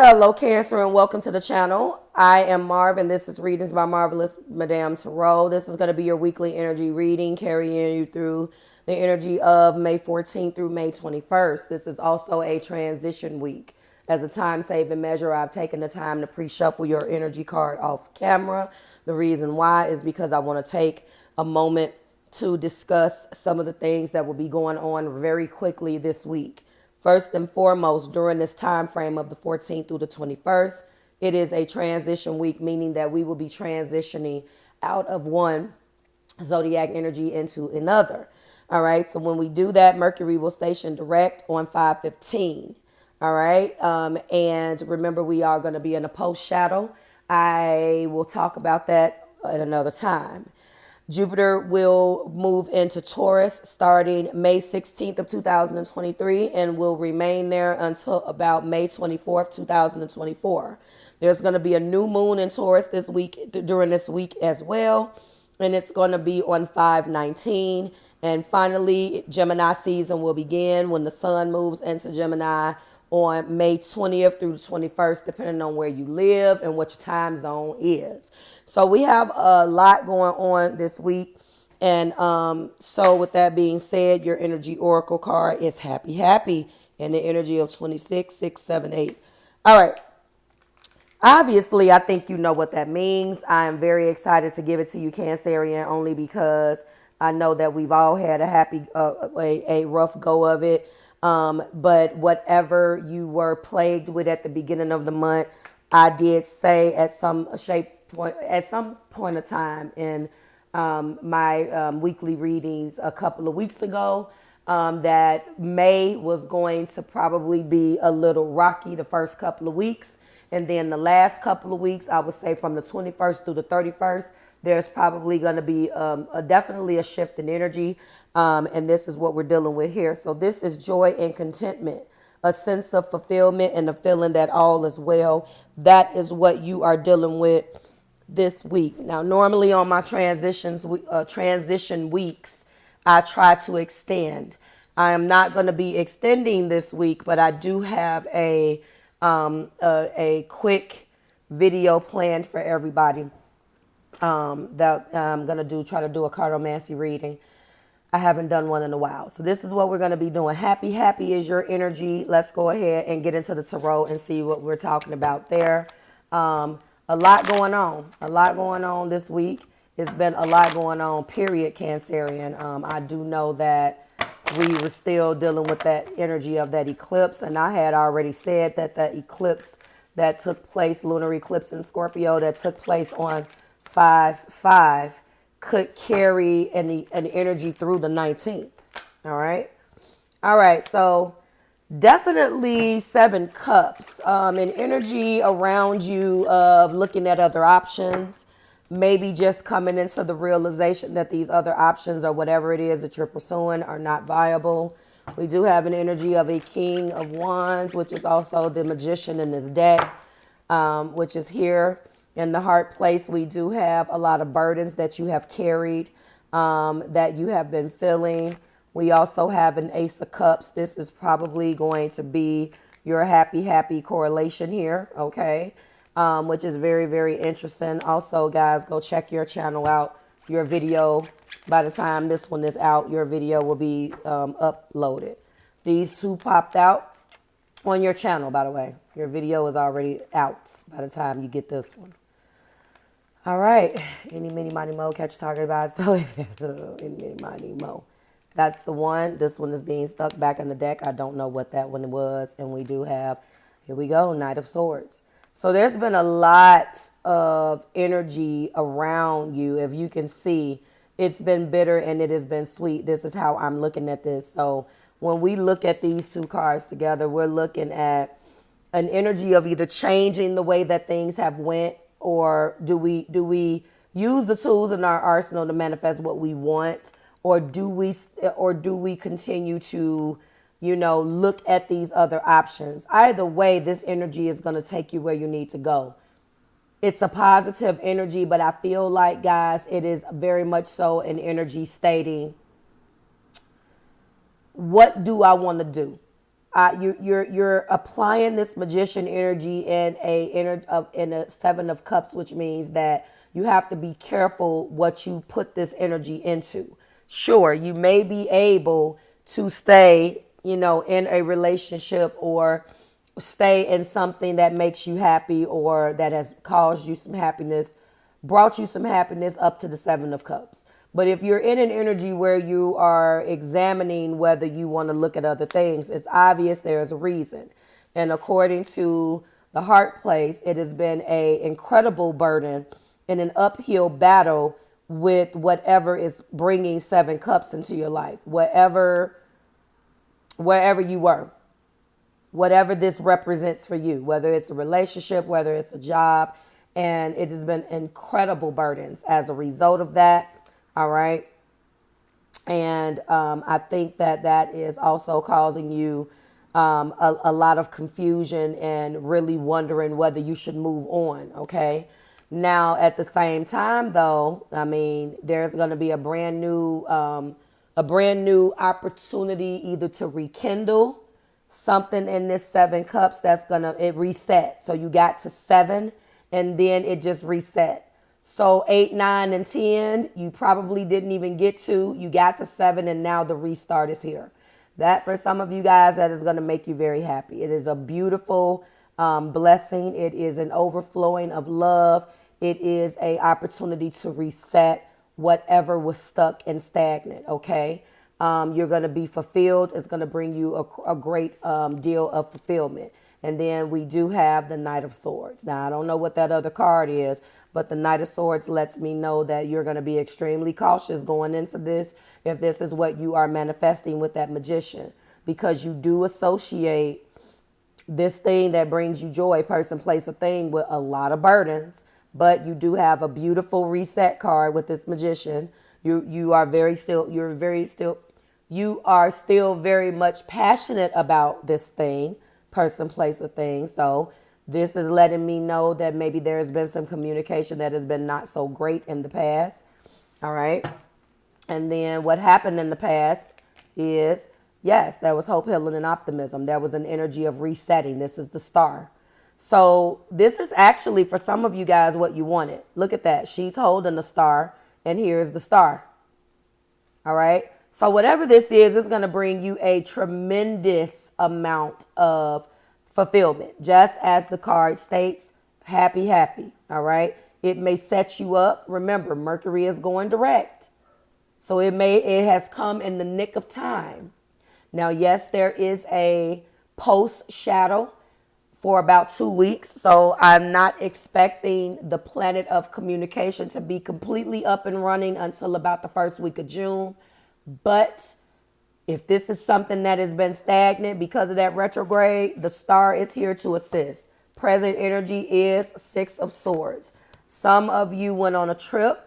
Hello, Cancer, and welcome to the channel. I am Marv, and this is Readings by Marvelous Madame THRU. This is going to be your weekly energy reading, carrying you through the energy of May 14th through May 21st. This is also a transition week. As a time-saving measure, I've taken the time to pre-shuffle your energy card off camera. The reason why is because I want to take a moment to discuss some of the things that will be going on very quickly this week. First and foremost, during this time frame of the 14th through the 21st, it is a transition week, meaning that we will be transitioning out of one zodiac energy into another. All right. So when we do that, Mercury will station direct on 5/15. All right. And remember, we are going to be in a post shadow. I will talk about that at another time. Jupiter will move into Taurus starting May 16th of 2023 and will remain there until about May 24th, 2024. There's going to be a new moon in Taurus this week, during this week as well, and it's going to be on 5/19. And finally, Gemini season will begin when the sun moves into Gemini on May 20th through the 21st, depending on where you live and what your time zone is. So we have a lot going on this week. And so with that being said, your energy oracle card is happy, happy, and the energy of 26, 6, 7, 8. All right. Obviously, I think you know what that means. I am very excited to give it to you, Cancerian, only because I know that we've all had a rough go of it. But whatever you were plagued with at the beginning of the month, I did say at some point of time in my weekly readings a couple of weeks ago, that May was going to probably be a little rocky the first couple of weeks. And then the last couple of weeks, I would say from the 21st through the 31st, there's probably going to be definitely a shift in energy. And this is what we're dealing with here. So this is joy and contentment, a sense of fulfillment and a feeling that all is well. That is what you are dealing with this week. Now, normally on my transition weeks, I try to extend. I am not going to be extending this week, but I do have a quick video planned for everybody. That I'm going to try to do a cartomancy reading. I haven't done one in a while. So this is what we're going to be doing. Happy, happy is your energy. Let's go ahead and get into the tarot and see what we're talking about there. A lot going on. A lot going on this week. It's been a lot going on, period, Cancerian. I do know that we were still dealing with that energy of that eclipse. And I had already said that the eclipse that took place, lunar eclipse in Scorpio, that took place on 5/5 could carry an energy through the 19th. All right. All right. So definitely 7 cups, an energy around you of looking at other options, maybe just coming into the realization that these other options or whatever it is that you're pursuing are not viable. We do have an energy of a King of Wands, which is also the Magician in this deck, which is here. In the heart place, we do have a lot of burdens that you have carried, that you have been feeling. We also have an Ace of Cups. This is probably going to be your happy, happy correlation here, okay, which is very, very interesting. Also, guys, go check your channel out. Your video, by the time this one is out, your video will be uploaded. These two popped out on your channel, by the way. Your video is already out by the time you get this one. All right. Any, mini, money, mo. Catch target by any, mini, money, mo. That's the one. This one is being stuck back in the deck. I don't know what that one was. And we do have, here we go, Knight of Swords. So there's been a lot of energy around you. If you can see, it's been bitter and it has been sweet. This is how I'm looking at this. So when we look at these two cards together, we're looking at an energy of either changing the way that things have went, or do we use the tools in our arsenal to manifest what we want, or do we continue to, look at these other options? Either way, this energy is going to take you where you need to go. It's a positive energy, but I feel like, guys, it is very much so an energy stating, what do I want to do? you're applying this magician energy in a Seven of Cups, which means that you have to be careful what you put this energy into. Sure, you may be able to stay, in a relationship or stay in something that makes you happy or that has caused you some happiness, brought you some happiness up to the Seven of Cups. But if you're in an energy where you are examining whether you want to look at other things, it's obvious there's a reason. And according to the heart place, it has been an incredible burden and an uphill battle with whatever is bringing Seven Cups into your life, wherever you were, whatever this represents for you, whether it's a relationship, whether it's a job, and it has been incredible burdens as a result of that. All right. And I think that is also causing you a lot of confusion and really wondering whether you should move on. Okay. Now, at the same time, though, I mean, there's going to be a brand new opportunity either to rekindle something in this Seven Cups that's going to reset. So you got to 7 and then it just reset. So 8, 9, and 10, you probably didn't even get to. You got to 7 and now the restart is here. That for some of you guys, that is going to make you very happy. It is a beautiful blessing. It is an overflowing of love. It is an opportunity to reset whatever was stuck and stagnant, okay? You're going to be fulfilled. It's going to bring you a great deal of fulfillment. And then we do have the Knight of Swords. Now, I don't know what that other card is, but the Knight of Swords lets me know that you're going to be extremely cautious going into this if this is what you are manifesting with that Magician, because you do associate this thing that brings you joy, person, place, a thing, with a lot of burdens. But you do have a beautiful reset card with this Magician. You are still very much passionate about this thing, person, place, a thing. So this is letting me know that maybe there has been some communication that has been not so great in the past. All right. And then what happened in the past is, yes, there was hope, healing, and optimism. There was an energy of resetting. This is the Star. So this is actually, for some of you guys, what you wanted. Look at that. She's holding the Star, and here's the Star. All right. So whatever this is going to bring you a tremendous amount of fulfillment. Just as the card states, happy, happy. All right. It may set you up. Remember, Mercury is going direct. So it has come in the nick of time. Now, yes, there is a post shadow for about 2 weeks. So I'm not expecting the planet of communication to be completely up and running until about the first week of June. But if this is something that has been stagnant because of that retrograde, the Star is here to assist. Present energy is 6 of Swords. Some of you went on a trip.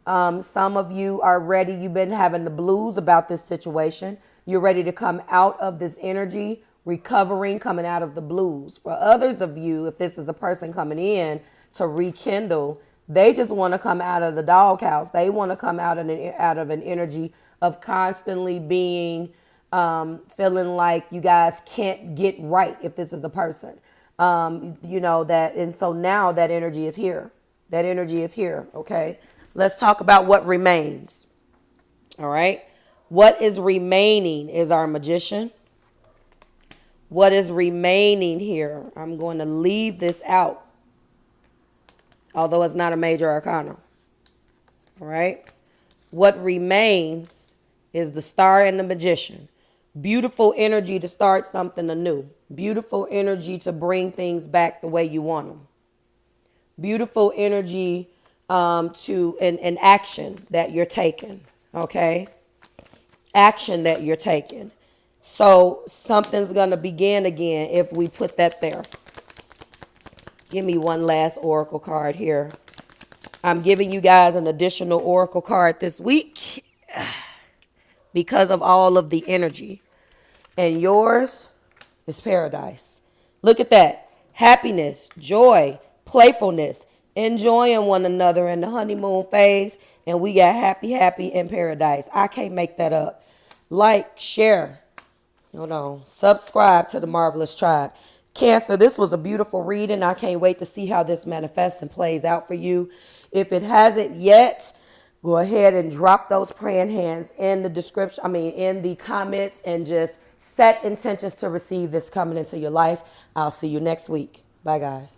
Some of you are ready. You've been having the blues about this situation. You're ready to come out of this energy, recovering, coming out of the blues. For others of you, if this is a person coming in to rekindle, they just want to come out of the doghouse. They want to come out of an energy of constantly being, feeling like you guys can't get right if this is a person. And so now that energy is here. That energy is here, okay? Let's talk about what remains, all right? What is remaining is our Magician. What is remaining here? I'm going to leave this out, although it's not a major arcana. All right. What remains is the Star and the Magician. Beautiful energy to start something anew. Beautiful energy to bring things back the way you want them. Beautiful energy to an action that you're taking. Okay. Action that you're taking. So something's going to begin again if we put that there. Give me one last oracle card here. I'm giving you guys an additional oracle card this week because of all of the energy. And yours is Paradise. Look at that. Happiness, joy, playfulness, enjoying one another in the honeymoon phase. And we got happy, happy, and Paradise. I can't make that up. Like, share. Hold on. Subscribe to the Marvelous Tribe. Cancer, this was a beautiful reading. I can't wait to see how this manifests and plays out for you. If it hasn't yet, go ahead and drop those praying hands in the description, in the comments, and just set intentions to receive this coming into your life. I'll see you next week. Bye, guys.